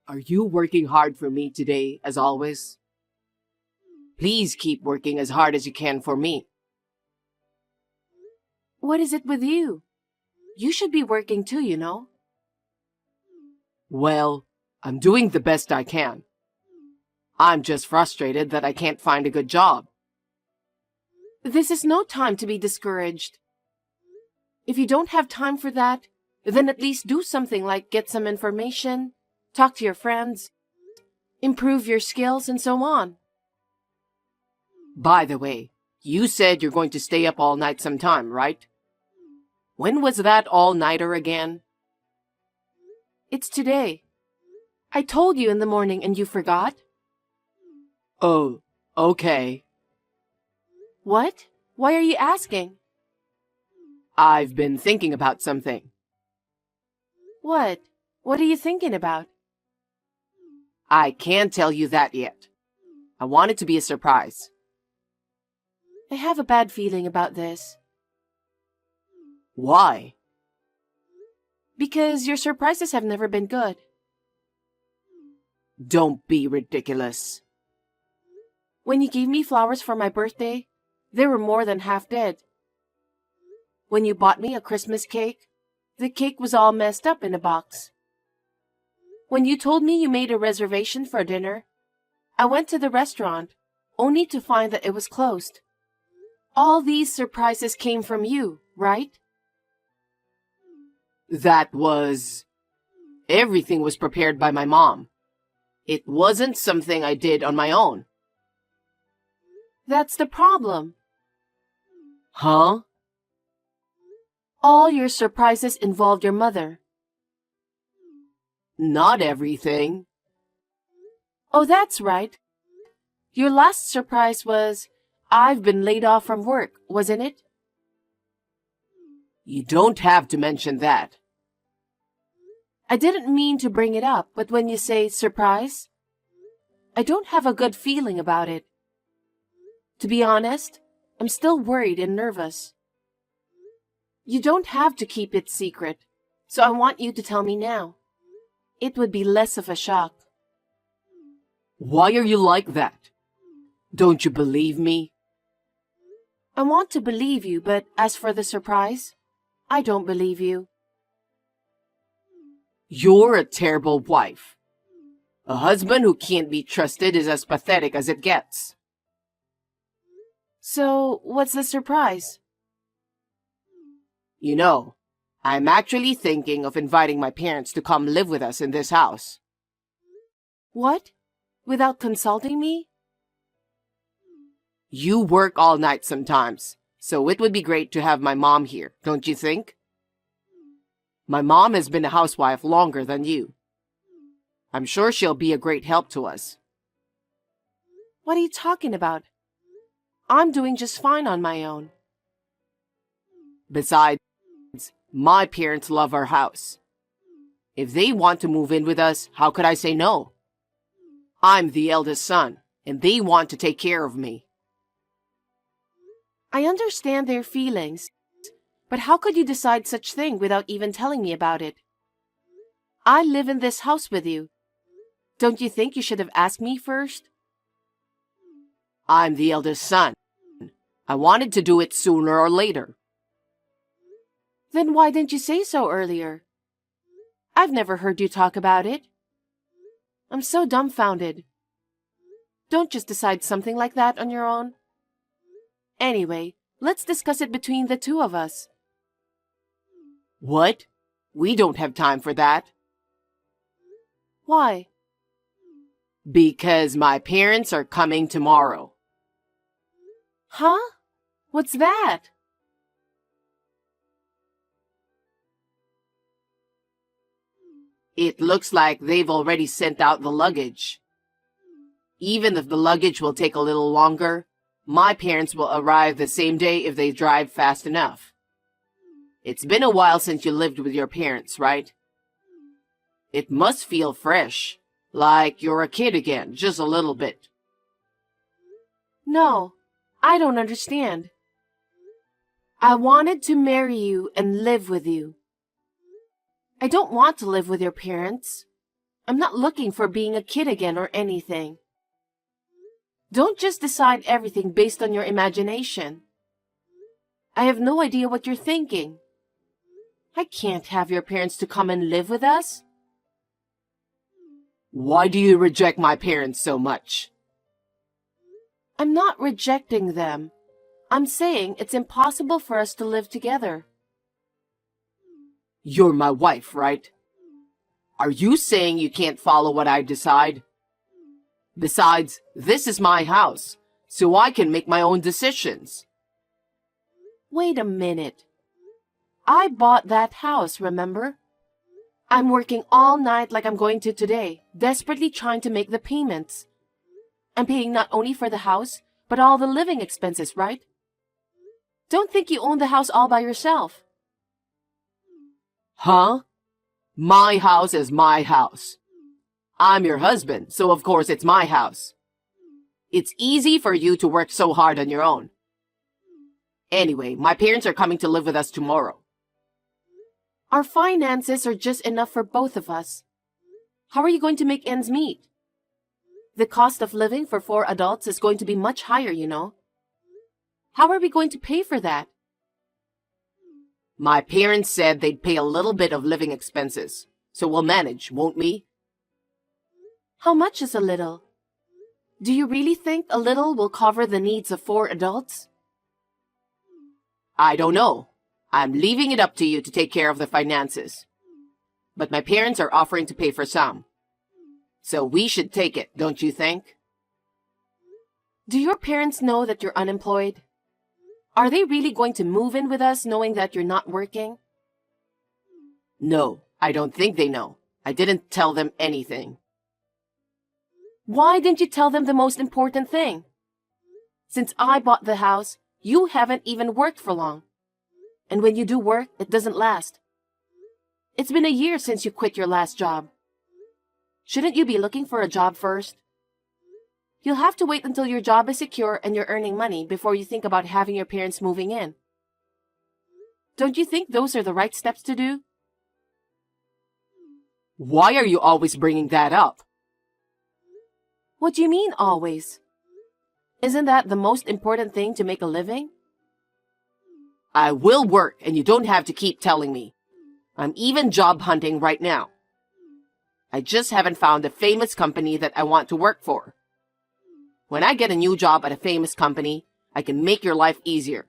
Are you working hard for me today, as always? Please keep working as hard as you can for me. What is it with you? You should be working too, you know. Well, I'm doing the best I can. I'm just frustrated that I can't find a good job. This is no time to be discouraged. If you don't have time for that, then at least do something like get some information, talk to your friends, improve your skills, and so on. By the way, you said you're going to stay up all night sometime, right? When was that all-nighter again? It's today. I told you in the morning and you forgot? Oh, okay. What? Why are you asking? I've been thinking about something. What? What are you thinking about? I can't tell you that yet. I want it to be a surprise. I have a bad feeling about this. Why? Because your surprises have never been good. Don't be ridiculous. When you gave me flowers for my birthday, they were more than half dead. When you bought me a Christmas cake, the cake was all messed up in a box. When you told me you made a reservation for dinner, I went to the restaurant, only to find that it was closed. All these surprises came from you, right? Everything was prepared by my mom. It wasn't something I did on my own. That's the problem. Huh? All your surprises involved your mother. Not everything. Oh, that's right. Your last surprise was, I've been laid off from work, wasn't it? You don't have to mention that. I didn't mean to bring it up, but when you say surprise, I don't have a good feeling about it. To be honest, I'm still worried and nervous. You don't have to keep it secret, so I want you to tell me now. It would be less of a shock. Why are you like that? Don't you believe me? I want to believe you, but as for the surprise, I don't believe you. You're a terrible wife. A husband who can't be trusted is as pathetic as it gets. So, what's the surprise? You know, I'm actually thinking of inviting my parents to come live with us in this house. What? Without consulting me? You work all night sometimes, so it would be great to have my mom here, don't you think? My mom has been a housewife longer than you. I'm sure she'll be a great help to us. What are you talking about? I'm doing just fine on my own. Besides, my parents love our house. If they want to move in with us, how could I say no? I'm the eldest son, and they want to take care of me. I understand their feelings, but how could you decide such thing without even telling me about it? I live in this house with you. Don't you think you should have asked me first? I'm the eldest son. I wanted to do it sooner or later. Then why didn't you say so earlier? I've never heard you talk about it. I'm so dumbfounded. Don't just decide something like that on your own. Anyway, let's discuss it between the two of us. What? We don't have time for that. Why? Because my parents are coming tomorrow. Huh? What's that? It looks like they've already sent out the luggage. Even if the luggage will take a little longer, my parents will arrive the same day if they drive fast enough. It's been a while since you lived with your parents, right? It must feel fresh, like you're a kid again, just a little bit. No, I don't understand. I wanted to marry you and live with you. I don't want to live with your parents. I'm not looking for being a kid again or anything. Don't just decide everything based on your imagination. I have no idea what you're thinking. I can't have your parents to come and live with us. Why do you reject my parents so much? I'm not rejecting them. I'm saying it's impossible for us to live together. You're my wife, right? Are you saying you can't follow what I decide? Besides, this is my house, so I can make my own decisions. Wait a minute. I bought that house, remember? I'm working all night like I'm going to today, desperately trying to make the payments. I'm paying not only for the house, but all the living expenses, right? Don't think you own the house all by yourself. Huh? My house is my house. I'm your husband, so of course it's my house. It's easy for you to work so hard on your own. Anyway, my parents are coming to live with us tomorrow. Our finances are just enough for both of us. How are you going to make ends meet? The cost of living for 4 adults is going to be much higher, you know. How are we going to pay for that? My parents said they'd pay a little bit of living expenses, so we'll manage, won't we? How much is a little? Do you really think a little will cover the needs of 4 adults? I don't know. I'm leaving it up to you to take care of the finances. But my parents are offering to pay for some. So we should take it, don't you think? Do your parents know that you're unemployed? Are they really going to move in with us knowing that you're not working? No, I don't think they know. I didn't tell them anything. Why didn't you tell them the most important thing? Since I bought the house, you haven't even worked for long. And when you do work, it doesn't last. It's been a year since you quit your last job. Shouldn't you be looking for a job first? You'll have to wait until your job is secure and you're earning money before you think about having your parents moving in. Don't you think those are the right steps to do? Why are you always bringing that up? What do you mean, always? Isn't that the most important thing to make a living? I will work, and you don't have to keep telling me. I'm even job hunting right now. I just haven't found a famous company that I want to work for. When I get a new job at a famous company, I can make your life easier.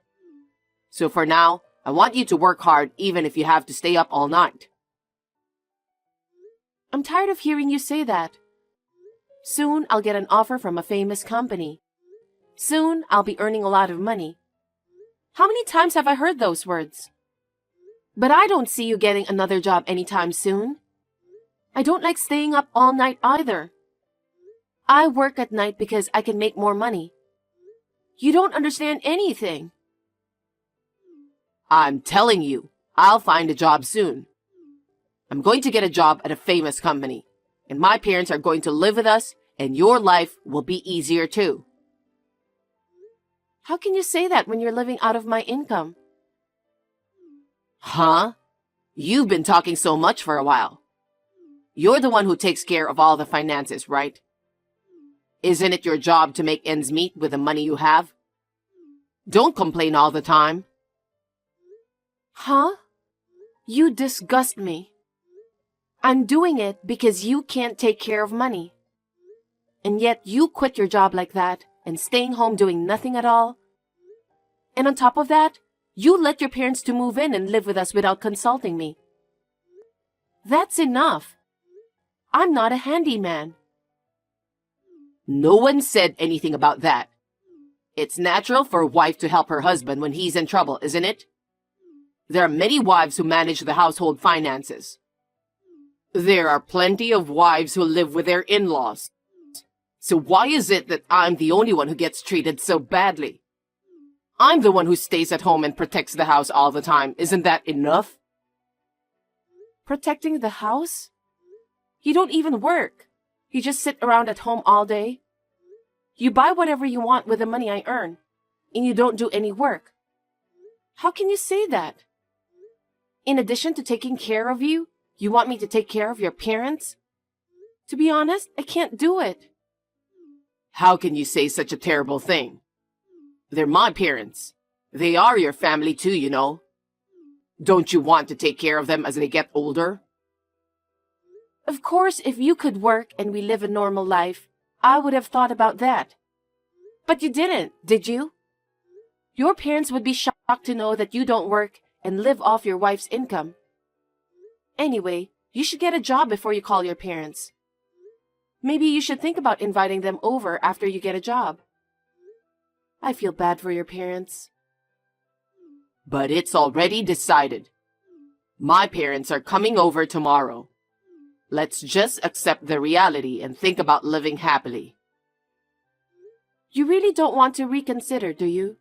So for now, I want you to work hard even if you have to stay up all night. I'm tired of hearing you say that. Soon I'll get an offer from a famous company. Soon I'll be earning a lot of money. How many times have I heard those words? But I don't see you getting another job anytime soon. I don't like staying up all night either. I work at night because I can make more money. You don't understand anything. I'm telling you, I'll find a job soon. I'm going to get a job at a famous company, and my parents are going to live with us, and your life will be easier too. How can you say that when you're living out of my income? Huh? You've been talking so much for a while. You're the one who takes care of all the finances, right? Isn't it your job to make ends meet with the money you have? Don't complain all the time. Huh? You disgust me. I'm doing it because you can't take care of money. And yet you quit your job like that and staying home doing nothing at all. And on top of that, you let your parents to move in and live with us without consulting me. That's enough. I'm not a handyman. No one said anything about that. It's natural for a wife to help her husband when he's in trouble, isn't it? There are many wives who manage the household finances. There are plenty of wives who live with their in-laws. So why is it that I'm the only one who gets treated so badly? I'm the one who stays at home and protects the house all the time. Isn't that enough? Protecting the house? You don't even work. You just sit around at home all day. You buy whatever you want with the money I earn, and you don't do any work. How can you say that? In addition to taking care of you, you want me to take care of your parents? To be honest, I can't do it. How can you say such a terrible thing? They're my parents. They are your family too, you know. Don't you want to take care of them as they get older? Of course, if you could work and we live a normal life, I would have thought about that. But you didn't, did you? Your parents would be shocked to know that you don't work and live off your wife's income. Anyway, you should get a job before you call your parents. Maybe you should think about inviting them over after you get a job. I feel bad for your parents. But it's already decided. My parents are coming over tomorrow. Let's just accept the reality and think about living happily. You really don't want to reconsider, do you?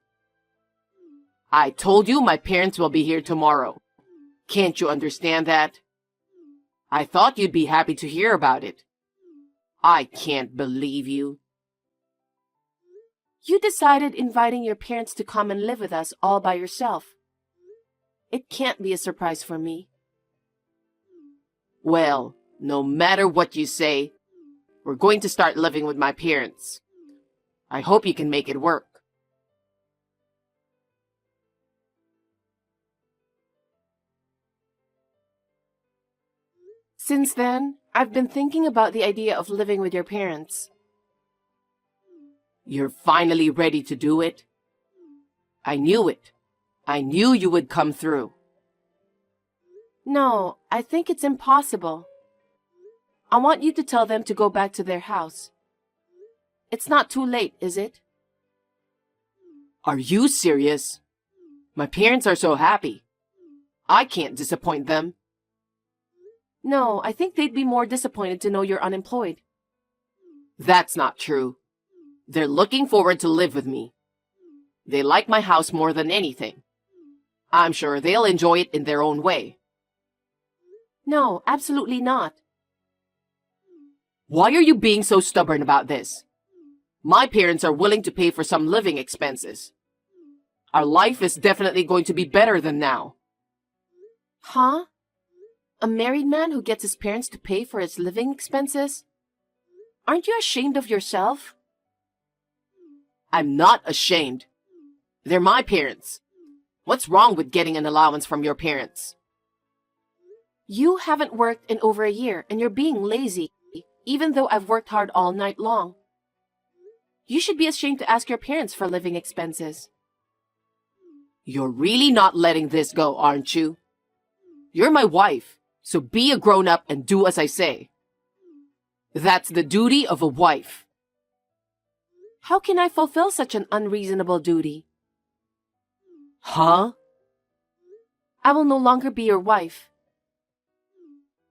I told you my parents will be here tomorrow. Can't you understand that? I thought you'd be happy to hear about it. I can't believe you. You decided inviting your parents to come and live with us all by yourself. It can't be a surprise for me. Well, no matter what you say, we're going to start living with my parents. I hope you can make it work. Since then, I've been thinking about the idea of living with your parents. You're finally ready to do it? I knew it. I knew you would come through. No, I think it's impossible. I want you to tell them to go back to their house. It's not too late, is it? Are you serious? My parents are so happy. I can't disappoint them. No, I think they'd be more disappointed to know you're unemployed. That's not true. They're looking forward to live with me. They like my house more than anything. I'm sure they'll enjoy it in their own way. No, absolutely not. Why are you being so stubborn about this? My parents are willing to pay for some living expenses. Our life is definitely going to be better than now. Huh? A married man who gets his parents to pay for his living expenses? Aren't you ashamed of yourself? I'm not ashamed. They're my parents. What's wrong with getting an allowance from your parents? You haven't worked in over a year and you're being lazy, even though I've worked hard all night long. You should be ashamed to ask your parents for living expenses. You're really not letting this go, aren't you? You're my wife, so be a grown-up and do as I say. That's the duty of a wife. How can I fulfill such an unreasonable duty? Huh? I will no longer be your wife.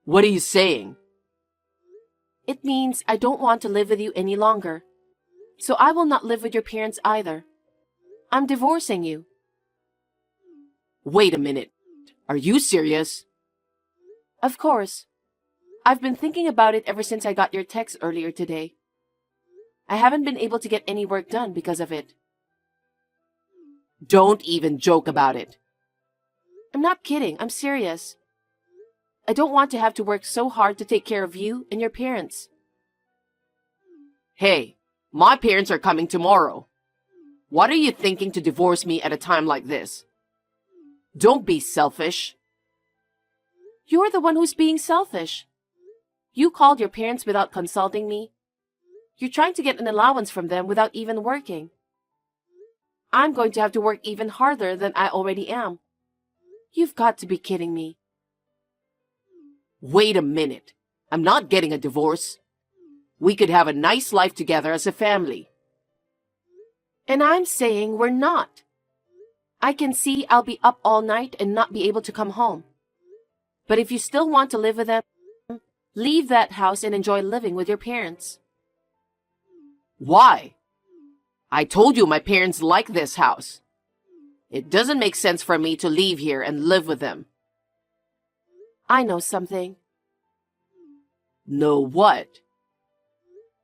What are you saying? It means I don't want to live with you any longer. So I will not live with your parents either. I'm divorcing you. Wait a minute. Are you serious? Of course. I've been thinking about it ever since I got your text earlier today. I haven't been able to get any work done because of it. Don't even joke about it. I'm not kidding. I'm serious. I don't want to have to work so hard to take care of you and your parents. Hey, my parents are coming tomorrow. What are you thinking to divorce me at a time like this? Don't be selfish. You're the one who's being selfish. You called your parents without consulting me. You're trying to get an allowance from them without even working. I'm going to have to work even harder than I already am. You've got to be kidding me. Wait a minute. I'm not getting a divorce. We could have a nice life together as a family. And I'm saying we're not. I can see I'll be up all night and not be able to come home. But if you still want to live with them, leave that house and enjoy living with your parents. Why? I told you my parents like this house. It doesn't make sense for me to leave here and live with them. I know something. Know what?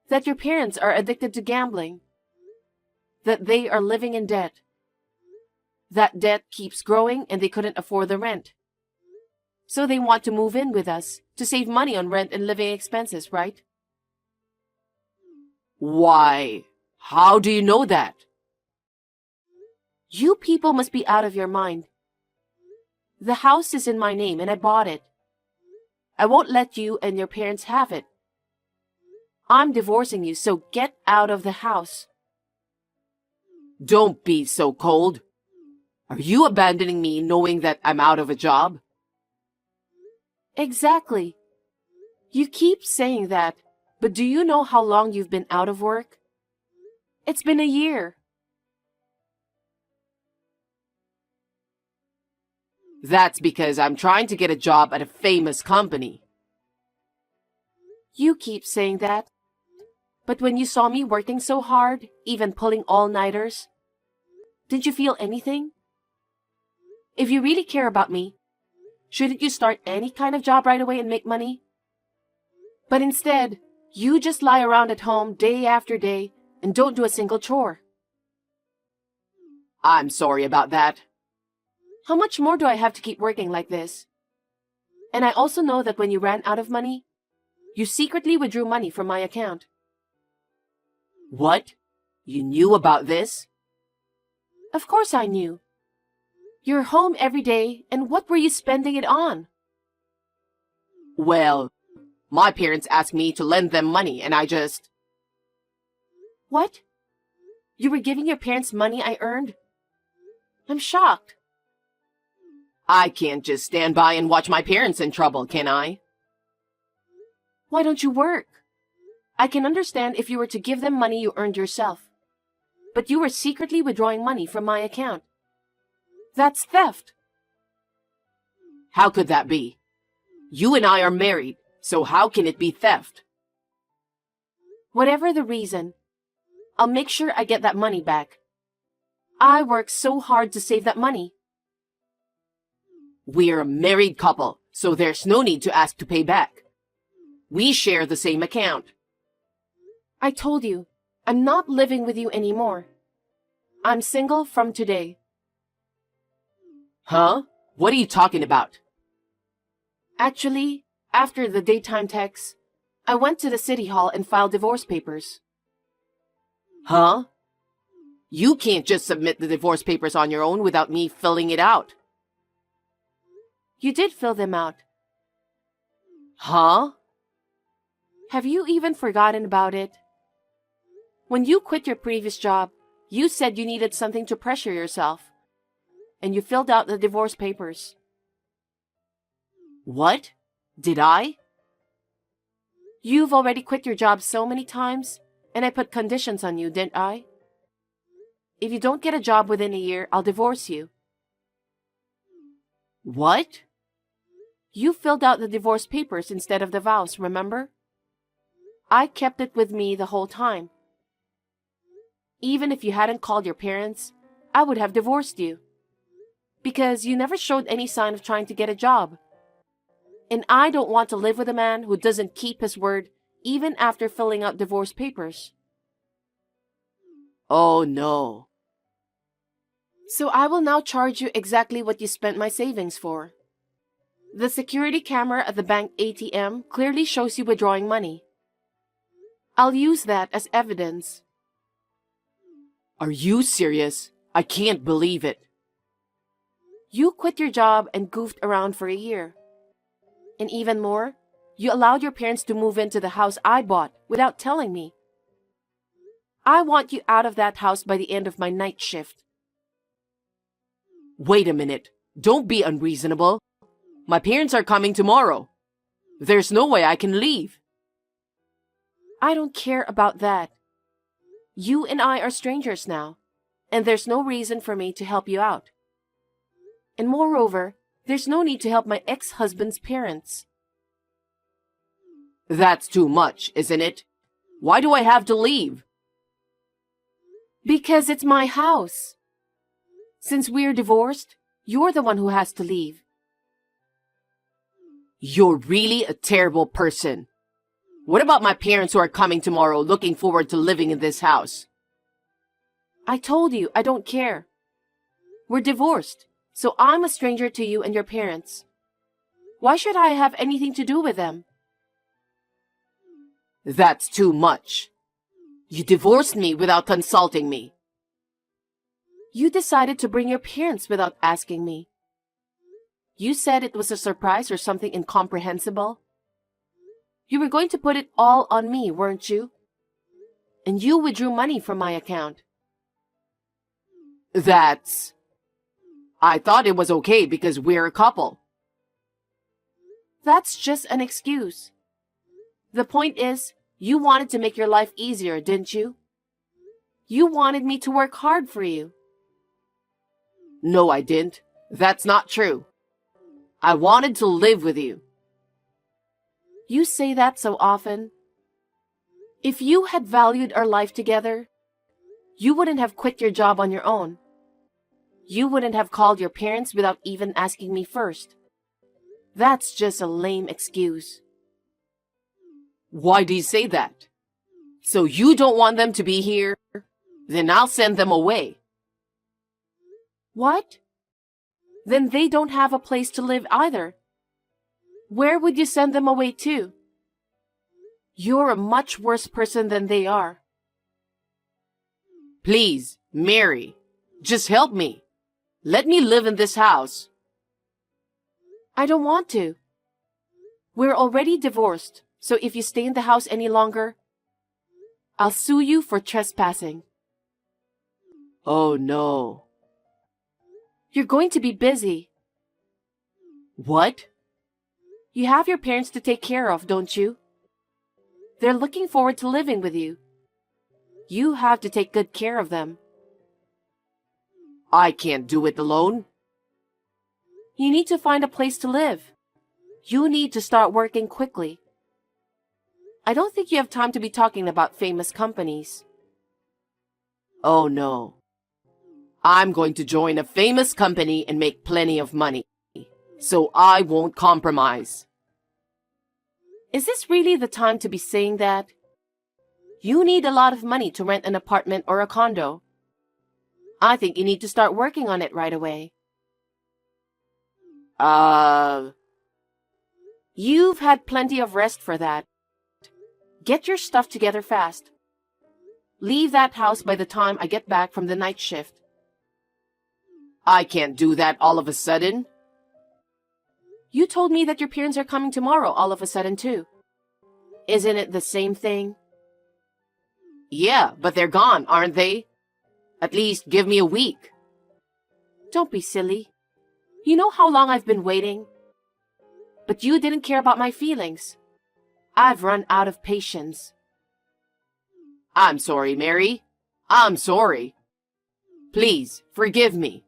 That your parents are addicted to gambling. That they are living in debt. That debt keeps growing and they couldn't afford the rent. So they want to move in with us to save money on rent and living expenses, right? Why, how do you know that? You people must be out of your mind. The house is in my name and I bought it. I won't let you and your parents have it. I'm divorcing you, so get out of the house. Don't be so cold. Are you abandoning me knowing that I'm out of a job? Exactly. You keep saying that, but do you know how long you've been out of work? It's been a year. That's because I'm trying to get a job at a famous company. You keep saying that. But when you saw me working so hard, even pulling all-nighters, did you feel anything? If you really care about me, shouldn't you start any kind of job right away and make money? But instead, you just lie around at home day after day and don't do a single chore. I'm sorry about that. How much more do I have to keep working like this? And I also know that when you ran out of money, you secretly withdrew money from my account. What? You knew about this? Of course I knew. You're home every day, and what were you spending it on? Well, my parents asked me to lend them money and I just... What? You were giving your parents money I earned? I'm shocked. I can't just stand by and watch my parents in trouble, can I? Why don't you work? I can understand if you were to give them money you earned yourself. But you were secretly withdrawing money from my account. That's theft. How could that be? You and I are married, so how can it be theft? Whatever the reason, I'll make sure I get that money back. I worked so hard to save that money. We're a married couple, so there's no need to ask to pay back. We share the same account. I told you, I'm not living with you anymore. I'm single from today. Huh? What are you talking about? Actually, after the daytime text, I went to the city hall and filed divorce papers. Huh? You can't just submit the divorce papers on your own without me filling it out. You did fill them out. Huh? Have you even forgotten about it? When you quit your previous job, you said you needed something to pressure yourself, and you filled out the divorce papers. What? Did I? You've already quit your job so many times, and I put conditions on you, didn't I? If you don't get a job within a year, I'll divorce you. What? You filled out the divorce papers instead of the vows, remember? I kept it with me the whole time. Even if you hadn't called your parents, I would have divorced you. Because you never showed any sign of trying to get a job. And I don't want to live with a man who doesn't keep his word even after filling out divorce papers. Oh no. So I will now charge you exactly what you spent my savings for. The security camera at the bank ATM clearly shows you withdrawing money. I'll use that as evidence. Are you serious? I can't believe it. You quit your job and goofed around for a year. And even more, you allowed your parents to move into the house I bought without telling me. I want you out of that house by the end of my night shift. Wait a minute. Don't be unreasonable. My parents are coming tomorrow. There's no way I can leave. I don't care about that. You and I are strangers now, and there's no reason for me to help you out. And moreover, there's no need to help my ex-husband's parents. That's too much, isn't it? Why do I have to leave? Because it's my house. Since we're divorced, you're the one who has to leave. You're really a terrible person. What about my parents who are coming tomorrow looking forward to living in this house? I told you I don't care. We're divorced, so I'm a stranger to you and your parents. Why should I have anything to do with them? That's too much. You divorced me without consulting me. You decided to bring your parents without asking me. You said it was a surprise or something incomprehensible. You were going to put it all on me, weren't you? And you withdrew money from my account. I thought it was okay because we're a couple. That's just an excuse. The point is, you wanted to make your life easier, didn't you? You wanted me to work hard for you. No, I didn't. That's not true. I wanted to live with you. You say that so often. If you had valued our life together, you wouldn't have quit your job on your own. You wouldn't have called your parents without even asking me first. That's just a lame excuse. Why do you say that? So you don't want them to be here? Then I'll send them away. What? Then they don't have a place to live either. Where would you send them away to? You're a much worse person than they are. Please, Mary, just help me. Let me live in this house. I don't want to. We're already divorced, so if you stay in the house any longer, I'll sue you for trespassing. Oh no. You're going to be busy. What? You have your parents to take care of, don't you? They're looking forward to living with you. You have to take good care of them. I can't do it alone. You need to find a place to live. You need to start working quickly. I don't think you have time to be talking about famous companies. Oh no. I'm going to join a famous company and make plenty of money. So I won't compromise. Is this really the time to be saying that? You need a lot of money to rent an apartment or a condo. I think you need to start working on it right away. You've had plenty of rest for that. Get your stuff together fast. Leave that house by the time I get back from the night shift. I can't do that all of a sudden. You told me that your parents are coming tomorrow all of a sudden too. Isn't it the same thing? Yeah, but they're gone, aren't they? At least give me a week. Don't be silly. You know how long I've been waiting? But you didn't care about my feelings. I've run out of patience. I'm sorry, Mary. I'm sorry. Please, forgive me.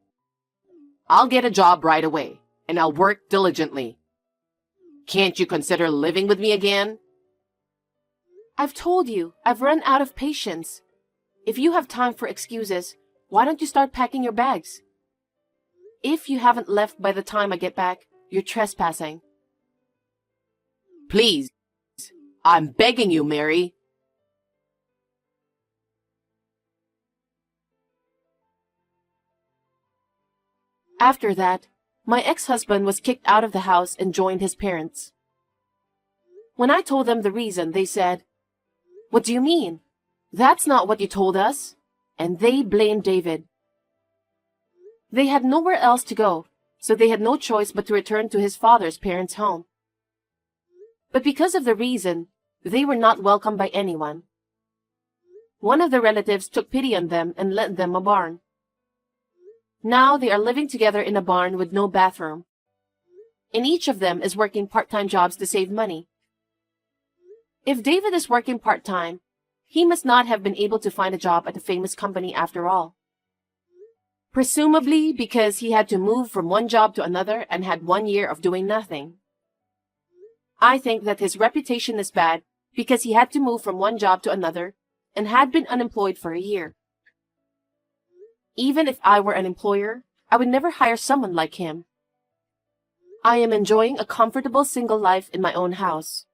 I'll get a job right away, and I'll work diligently. Can't you consider living with me again? I've told you, I've run out of patience. If you have time for excuses, why don't you start packing your bags? If you haven't left by the time I get back, you're trespassing. Please, I'm begging you, Mary. After that, my ex-husband was kicked out of the house and joined his parents. When I told them the reason, they said, "What do you mean? That's not what you told us." And they blamed David. They had nowhere else to go, so they had no choice but to return to his father's parents' home. But because of the reason, they were not welcomed by anyone. One of the relatives took pity on them and lent them a barn. Now they are living together in a barn with no bathroom. And each of them is working part-time jobs to save money. If David is working part-time, he must not have been able to find a job at a famous company after all. Presumably because he had to move from one job to another and had 1 year of doing nothing. I think that his reputation is bad because he had to move from one job to another and had been unemployed for a year. Even if I were an employer, I would never hire someone like him. I am enjoying a comfortable single life in my own house.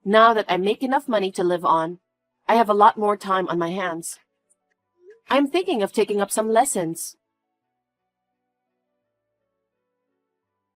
Now that I make enough money to live on, I have a lot more time on my hands. I'm thinking of taking up some lessons.